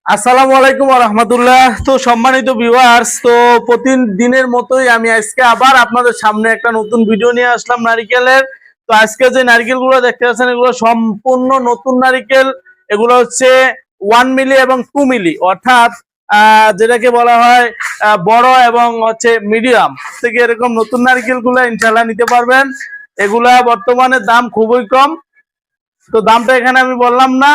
আসসালামু আলাইকুম ওয়া রাহমাতুল্লাহ। তো সম্মানিত ভিউয়ার্স, তো প্রতিদিনের মতোই আমি আজকে আবার আপনাদের সামনে একটা নতুন ভিডিও নিয়ে আসলাম নারিকেলের। তো আজকে যে নারিকেলগুলো দেখতে পাচ্ছেন এগুলো সম্পূর্ণ নতুন নারিকেল। এগুলো হচ্ছে 1 মিলি এবং 2 মিলি, অর্থাৎ যেটাকে বলা হয় বড় এবং হচ্ছে মিডিয়াম থেকে এরকম নতুন নারিকেলগুলো ইনশাআল্লাহ নিতে পারবেন। এগুলা বর্তমানে দাম খুবই কম। তো দামটা এখানে আমি বললাম না,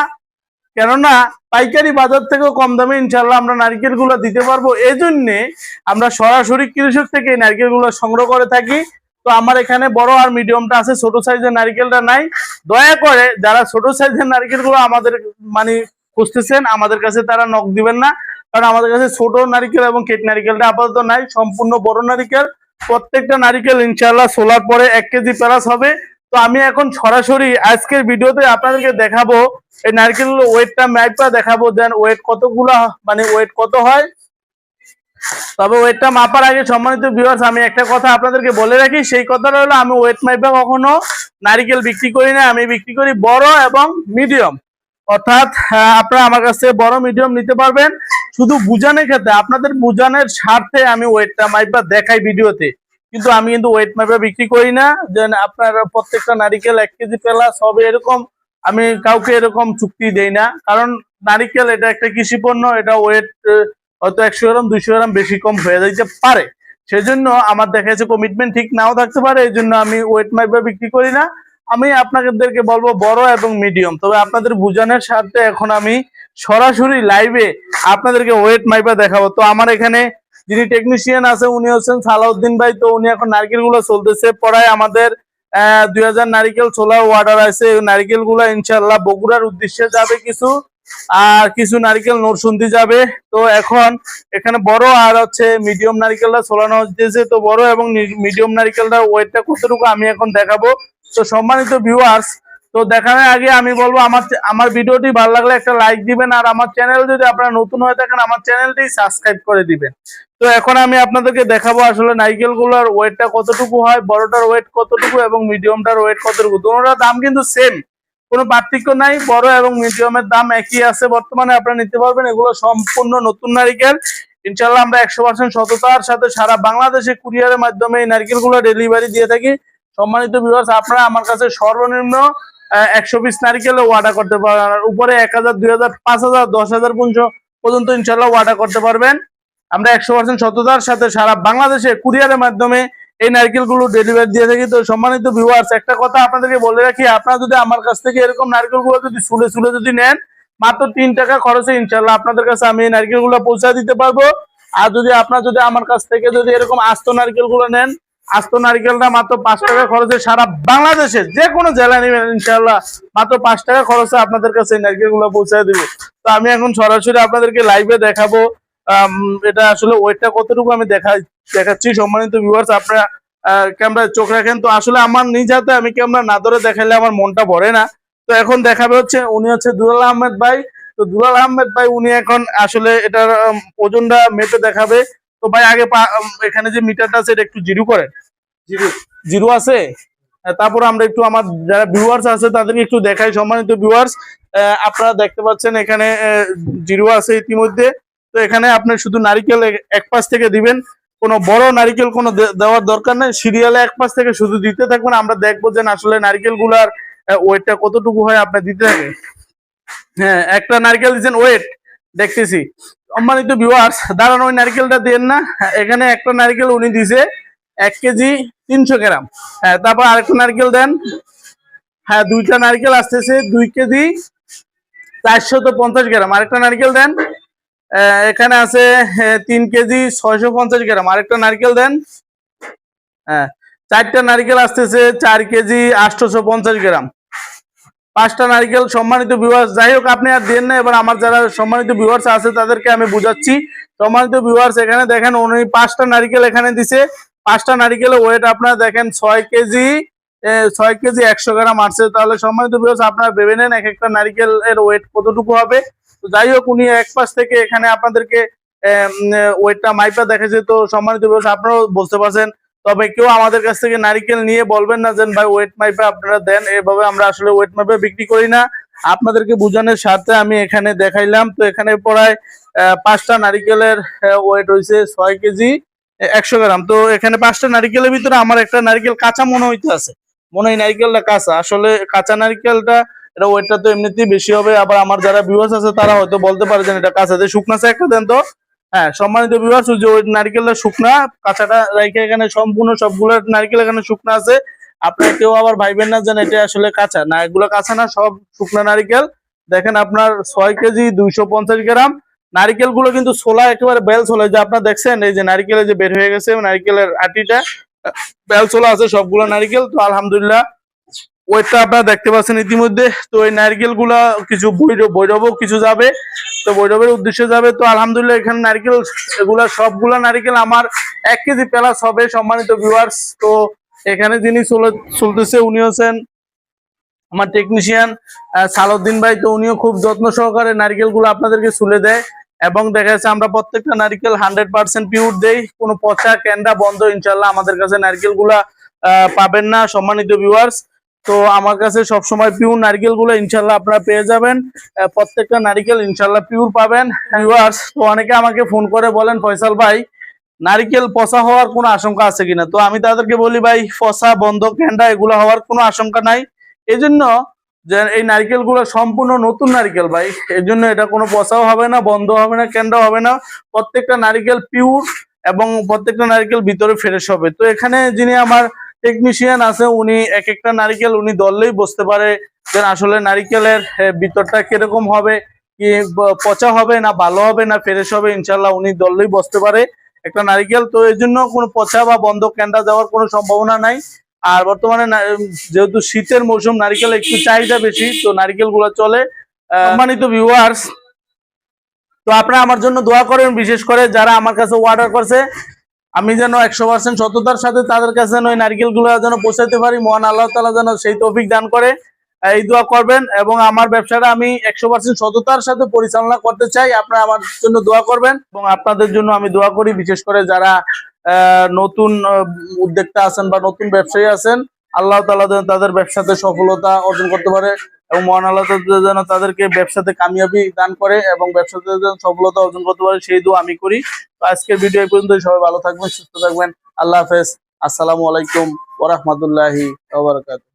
কেননা পাইকারি বাজার থেকেও কম দামে ইনশাল্লাহ আমরা নারকেল গুলো দিতে পারবো। এই জন্যে আমরা সরাসরি কৃষক থেকে নারকেল গুলো সংগ্রহ করে থাকি। তো আমার এখানে বড় আর মিডিয়ামটা আছে, ছোট সাইজের নারকেলটা নাই। দয়া করে যারা ছোট সাইজের নারকেল গুলো আমাদের মানে খুঁজতেছেন আমাদের কাছে তারা নক দিবেন না, কারণ আমাদের কাছে ছোট নারিকেল এবং কেট নারিকেলটা আপাতত নাই। সম্পূর্ণ বড় নারিকেল, প্রত্যেকটা নারিকেল ইনশাল্লাহ সোলার পরে 1 কেজি প্লাস হবে। তো আমি এখন সরাসরি আজকের ভিডিওতে আপনাদেরকে দেখাবো এই নারকেল ওয়েটটা ম্যাপটা দেখাবো, দেন ওয়েট কতগুলা মানে ওয়েট কত হয়। তবে ওয়েটটা মাপার আগে সম্মানিত ভিউয়ার্স আমি একটা কথা আপনাদেরকে বলে রাখি, সেই কথাটা হলো আমি ওয়েট মাইপা কখনো নারকেল বিক্রি করি না। আমি বিক্রি করি বড় এবং মিডিয়াম, অর্থাৎ আপনারা আমার কাছে বড় মিডিয়াম নিতে পারবেন। শুধু বুঝানোর ক্ষেত্রে আপনাদের বুঝানোর স্বার্থে আমি ওয়েটটা মাইপা দেখাই ভিডিওতে, কিন্তু আমি কিন্তু ওয়েট মাইপা বিক্রি করি না। দেন আপনারা প্রত্যেকটা নারিকেল 1 কেজি প্লাস হবে এরকম আমি কাউকে এরকম চুক্তি দেই না, কারণ নারিকেল এটা একটা কৃষি পণ্য। এটা ওয়েট হয়তো 100 গ্রাম 200 গ্রাম বেশি কম হয়ে যাইতে পারে, সেজন্য আমার দেখা যাচ্ছে কমিটমেন্ট ঠিক নাও থাকতে পারে। এই জন্য আমি ওয়েট মাইপা বিক্রি করি না। আমি আপনাদেরকে বলবো বড় এবং মিডিয়াম। তবে আপনাদের বোঝানোর স্বার্থে এখন আমি সরাসরি লাইভে আপনাদেরকে ওয়েট মাইপা দেখাবো। তো আমার এখানে যিনি টেকনিশিয়ান আছে উনি হচ্ছেন সালাউদ্দিন ভাই। তো উনি এখন নারকেল গুলো চলতেছে পড়ায় আমাদের 2000 নারিকেল ছোলার অর্ডার আছে। নারিকেল গুলা ইনশাল্লাহ বগুড়ার উদ্দেশ্যে যাবে কিছু, আর কিছু নারিকেল নরসিংদী যাবে। তো এখন এখানে বড় আর হচ্ছে মিডিয়াম নারিকেলটা ছোলানো হচ্ছে। তো বড় এবং মিডিয়াম নারিকেলটার ওয়েটটা কতটুকু আমি এখন দেখাবো। তো সম্মানিত ভিউয়ার্স, তো দেখানোর আগে আমি বলবো আমার ভিডিওটি ভালো লাগলে একটা লাইক দিবেন, আর আমার চ্যানেল যদি আপনারা নতুন হয়ে থাকেন আমার চ্যানেলটি সাবস্ক্রাইব করে দিবেন। তো এখন আমি আপনাদেরকে দেখাবো আসলে নারিকেল গুলোর ওয়েটটা কতটুকু হয়, বড়টার ওয়েট কতটুকু এবং মিডিয়ামটার ওয়েট কতটুকু। দুটোটার দাম কিন্তু সেম, কোনো পার্থক্য নাই। বড় এবং মিডিয়ামের দাম একই আছে বর্তমানে, আপনারা নিতে পারবেন। এগুলো সম্পূর্ণ নতুন নারিকেল। ইনশাল্লাহ আমরা 100% সততার সাথে সারা বাংলাদেশে কুরিয়ারের মাধ্যমে এই নারিকেল গুলো ডেলিভারি দিয়ে থাকি। সম্মানিত ভিউয়ার্স, আপনারা আমার কাছে সর্বনিম্ন 100 পিস নারিকেল অর্ডার করতে পারবেন, আর উপরে 1000 2000 5000 10000 পর্যন্ত ইনশাল্লাহ অর্ডার করতে পারবেন। আমরা 100% সততার সাথে সারা বাংলাদেশে কুরিয়ারের মাধ্যমে এই নারকেল গুলো ডেলিভারি দিয়ে থাকি। তো সম্মানিত ভিউয়ার্স, একটা কথা আপনাদেরকে বলে রাখি, আপনারা যদি আমার কাছ থেকে এরকম নারকেল গুলো যদি ছুলে ছুলে যদি নেন মাত্র 3 টাকা খরচে ইনশাল্লাহ আপনাদের কাছে আমি এই নারকেল গুলো পৌঁছে দিতে পারবো। আর যদি আপনারা যদি আমার কাছ থেকে যদি এরকম আস্ত নারকেল গুলো নেন, আস্ত নারকেলটা মাত্র 5 টাকা খরচে সারা বাংলাদেশে যে কোনো জেলা নেবেন ইনশাল্লাহ মাত্র 5 টাকা খরচে আপনাদের কাছে এই নারকেল গুলো পৌঁছে দিব। তো আমি এখন সরাসরি আপনাদেরকে লাইভে দেখাবো এটা আসলে ওয়েটটা কতটুকু আমি দেখাচ্ছি। সম্মানিত ভিউয়ার্স, আপনারা ক্যামেরায় চোখ রাখেন। তো আসলে আমার নিজ হাতে আমি ক্যামেরা না ধরে দেখাইলে আমার মনটা ভরে না। তো এখন দেখাবে হচ্ছে উনি হচ্ছে দুলাল আহমেদ ভাই। তো দুলাল আহমেদ ভাই উনি এখন আসলে এটার ওজনটা মেপে দেখাবে। তো ভাই আগে এখানে যে মিটারটা আছে এটা একটু জিরো করেন। জিরো জিরো আছে। তারপর আমরা একটু আমার যারা ভিউয়ার্স আছে তাদেরকে একটু দেখাই। সম্মানিত ভিউয়ার্স, আপনারা দেখতে পাচ্ছেন এখানে জিরো আছে ইতিমধ্যে। তো এখানে আপনি শুধু নারিকেল এক পাশ থেকে দিবেন, কোনো বড় নারিকেল কোনো দেওয়ার দরকার নেই। সিরিয়ালে এক পাশ থেকে শুধু দিতে থাকবেন, আমরা দেখবো যে আসলে নারিকেল গুলার ওয়েটটা কতটুকু হয় আপনি দিতে থাকেন। হ্যাঁ, একটা নারকেল দিচ্ছেন ওয়েট দেখতেছি। সম্মানিত ভিউয়ার্স, দাঁড়ান ওই নারকেলটা দেন না। এখানে একটা নারকেল উনি দিছে 1 কেজি 300 গ্রাম। হ্যাঁ, তারপর আরেকটা নারকেল দেন। হ্যাঁ, দুইটা নারকেল আসতেছে 2 কেজি 450 গ্রাম। আরেকটা নারকেল দেন। এখানে আছে 3 কেজি 650 গ্রাম। আরেকটা নারকেল দেন। হ্যাঁ, 4টা নারকেল আসতেছে 4 কেজি 850 গ্রাম। 5টা নারকেল। সম্মানিত ভিউয়ার্স, যাই হোক আপনি আর দেন না, এবার আমার যারা সম্মানিত ভিউয়ার্স আছে তাদেরকে আমি বুঝাচ্ছি। সম্মানিত ভিউয়ার্স, এখানে দেখেন উনি 5টা নারকেল এখানে দিছে। 5টা নারকেলের ওয়েট আপনারা দেখেন 6 কেজি 100 গ্রাম আসছে। তাহলে সম্মানিত ভিউয়ার্স আপনারা ভেবে নেন এক একটা নারকেলের ওয়েট কতটুকু হবে। তো যাই হোক উনি এক পাশ থেকে এখানে আপনাদেরকে ওয়েটটা মাইপা দেখেছে। তো সম্মানিত ভিউয়ার্স আপনারাও বুঝতে পারছেন। তবে কেউ আমাদের কাছ থেকে নারিকেল নিয়ে বলবেন না যে ভাই ওয়েট মাইপে আপনারা দেন, এভাবে আমরা আসলে ওয়েট মাইপে বিক্রি করি না। আপনাদেরকে বোঝানোর স্বার্থে আমি এখানে দেখাইলাম। তো এখানে প্রায় 5টা নারিকেলের ওয়েট হয়েছে 6 কেজি 100 গ্রাম। তো এখানে 5টা নারিকেলের ভিতরে আমার একটা নারিকেল কাঁচা মনে হইতে আছে, মনে হয় নারিকেলটা কাঁচা। আসলে কাঁচা নারিকেলটা এটা ওয়েটটা তো এমনিতেই বেশি হবে। আবার আমার যারা ভিউয়ার্স আছে তারা হয়তো বলতে পারে যে এটা কাঁচা, যে শুকনা চা একটা দেন তো। হ্যাঁ সম্মানিত ভিউয়ার্স, যে ওই নারিকেলটা শুকনা, কাঁচাটা রাইখে এখানে সম্পূর্ণ সবগুলো নারিকেল এখানে শুকনা আছে। আপনার কেউ আবার ভাইবেন না যেন এটা আসলে কাঁচা, না এগুলো কাঁচা না, সব শুকনা নারিকেল। দেখেন আপনার 6 কেজি 250 গ্রাম নারিকেল গুলো কিন্তু ছোলা একেবারে বেল ছোলা, যে আপনার দেখছেন এই যে নারিকেলে যে বের হয়ে গেছে নারিকেলের আটিটা বেল ছোলা আছে সবগুলো নারিকেল। তো আলহামদুলিল্লাহ ওয়েটটা আপনারা দেখতে পাচ্ছেন ইতিমধ্যে। তো এই নারকেল গুলা কিছু বৈরবও কিছু যাবে, তো বৈরবের উদ্দেশ্যে যাবে। তো আলহামদুলিল্লাহ এখানে নারকেল এগুলা সবগুলা নারকেল আমার 1 কেজি প্লাস হবে সম্মানিত ভিউয়ার্স। তো এখানে যিনি চলতেছে উনি হচ্ছেন আমার টেকনিশিয়ান সালাউদ্দিন ভাই। তো উনিও খুব যত্ন সহকারে নারকেল গুলো আপনাদেরকে চুলে দেয়, এবং দেখা যাচ্ছে আমরা প্রত্যেকটা নারকেল 100% পিওর দেই, কোনো পচা ক্যান্ডা বন্ধ ইনশাল্লাহ আমাদের কাছে নারকেল গুলা পাবেন না সম্মানিত ভিউয়ার্স। তো আমার কাছে সবসময় পিওর নারকেল গুলো ইনশাল্লাহ আপনারা পেয়ে যাবেন, প্রত্যেকটা নারকেল ইনশাল্লাহ পিওর পাবেন ভিউয়ার্স। তো অনেকে আমাকে ফোন করে বলেন ফয়সাল ভাই নারকেল পচা হওয়ার কোনো আশঙ্কা আছে কিনা। তো আমি তাদেরকে বলি ভাই পচা বন্ধ ক্যান্ডা এগুলো হওয়ার কোনো আশঙ্কা নাই। এই জন্য যে এই নারকেল গুলো সম্পূর্ণ নতুন নারকেল ভাই, এই জন্য এটা কোনো পচাও হবে না, বন্ধ হবে না, ক্যান্ডা হবে না, প্রত্যেকটা নারকেল পিওর এবং প্রত্যেকটা নারকেল ভিতরে ফ্রেশ হবে। তো এখানে যিনি আমার টেকনিশিয়ান আছে উনি এক একটা নারকেল উনি ধরলেই বুঝতে পারে যে আসলে নারকেলের ভিতরটা কিরকম হবে, কি পচা হবে না ভালো হবে না ফ্রেশ হবে, ইনশাল্লাহ উনি ধরলেই বুঝতে পারে একটা নারকেল। তো এই জন্য কোনো পচা বা বন্ধ ক্যান্ডা যাওয়ার কোনো সম্ভাবনা নাই। আর বর্তমানে যেহেতু শীতের মৌসুম নারকেল একটু চাহিদা বেশি, তো নারকেল গুলো চলে। সম্মানিত ভিউয়ার্স, তো আপনারা আমার জন্য দোয়া করেন, বিশেষ করে যারা আমার কাছে অর্ডার করছে আমি যেন 100% সততার সাথে তাদের কাছে যেন ওই নারকেল গুলো যেন পৌঁছাতে পারি, মহান আল্লাহ তাআলা যেন সেই তৌফিক দান করে, এই দোয়া করবেন। এবং আমার ব্যবসাটা আমি 100% সততার সাথে পরিচালনা করতে চাই, আপনারা আমার জন্য দোয়া করবেন। এবং আপনাদের জন্য আমি দোয়া করি, বিশেষ করে যারা নতুন উদ্যোক্তা আছেন বা নতুন ব্যবসায়ী আছেন, আল্লাহ তাআলা যেন তাদের ব্যবসাতে সফলতা অর্জন করতে পারে, এবং মহান আল্লাহ তাআলা যেন তাদেরকে ব্যবসাতে কামিয়াবি দান করে এবং ব্যবসাতে যেন সফলতা অর্জন করতে পারে, সেই দোয়া আমি করি। তো আজকের ভিডিও এই পর্যন্তই। সবাই ভালো থাকবেন, সুস্থ থাকবেন। আল্লাহ হাফেজ। আসসালামু আলাইকুম ওয়া রাহমাতুল্লাহি ওয়া বারাকাতুহু।